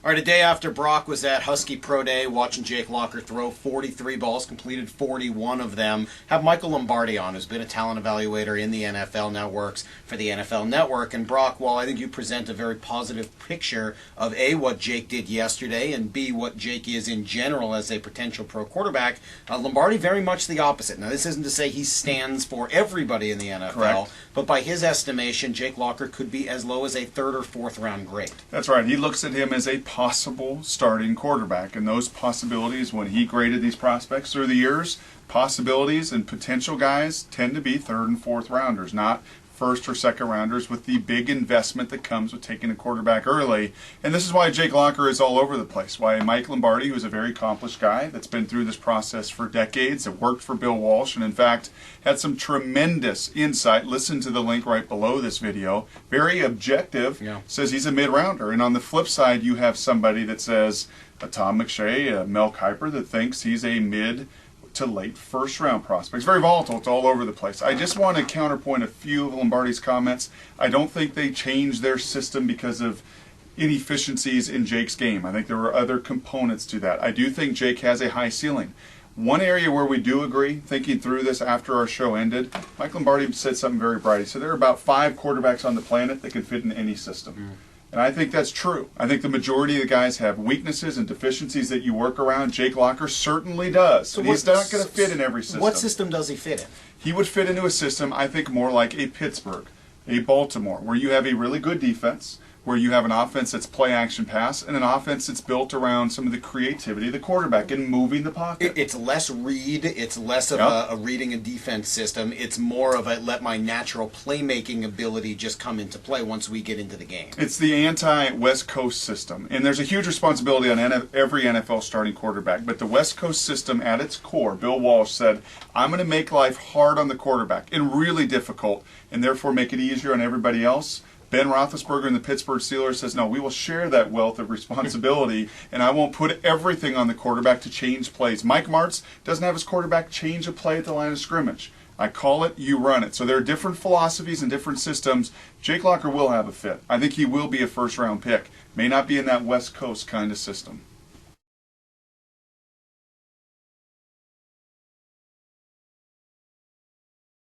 All right, a day after Brock was at Husky Pro Day watching Jake Locker throw 43 balls, completed 41 of them, have Michael Lombardi on, who's been a talent evaluator in the NFL, now works for the NFL Network. And Brock, while I think you present a very positive picture of A, what Jake did yesterday, and B, what Jake is in general as a potential pro quarterback, Lombardi very much the opposite. Now, this isn't to say he stands for everybody in the NFL, Correct. But by his estimation, Jake Locker could be as low as a third or fourth round grade. That's right. He looks at him as a possible starting quarterback, and those possibilities, when he graded these prospects through the years, possibilities and potential guys tend to be third and fourth rounders, not first or second rounders, with the big investment that comes with taking a quarterback early. And this is why Jake Locker is all over the place. Why Mike Lombardi, who's a very accomplished guy that's been through this process for decades, that worked for Bill Walsh, and in fact had some tremendous insight. Listen to the link right below this video. Very objective. Yeah. Says he's a mid-rounder. And on the flip side, you have somebody that says, a Tom McShay, a Mel Kiper, that thinks he's a mid to late first round prospect. It's very volatile. It's all over the place. I just want to counterpoint a few of Lombardi's comments. I don't think they changed their system because of inefficiencies in Jake's game. I think there were other components to that. I do think Jake has a high ceiling. One area where we do agree, thinking through this after our show ended, Mike Lombardi said something very bright. He said there are about 5 quarterbacks on the planet that can fit in any system. And I think that's true. I think the majority of the guys have weaknesses and deficiencies that you work around. Jake Locker certainly does. So he's not going to fit in every system. What system does he fit in? He would fit into a system, I think, more like a Pittsburgh, a Baltimore, where you have a really good defense, where you have an offense that's play action pass, and an offense that's built around some of the creativity of the quarterback and moving the pocket. It's less read, it's less of a reading and defense system, it's more of a let my natural playmaking ability just come into play once we get into the game. It's the anti-West Coast system, and there's a huge responsibility on every NFL starting quarterback, but the West Coast system at its core, Bill Walsh said, I'm going to make life hard on the quarterback and really difficult, and therefore make it easier on everybody else. Ben Roethlisberger and the Pittsburgh Steelers says, no, we will share that wealth of responsibility, and I won't put everything on the quarterback to change plays. Mike Martz doesn't have his quarterback change a play at the line of scrimmage. I call it, you run it. So there are different philosophies and different systems. Jake Locker will have a fit. I think he will be a first-round pick. May not be in that West Coast kind of system.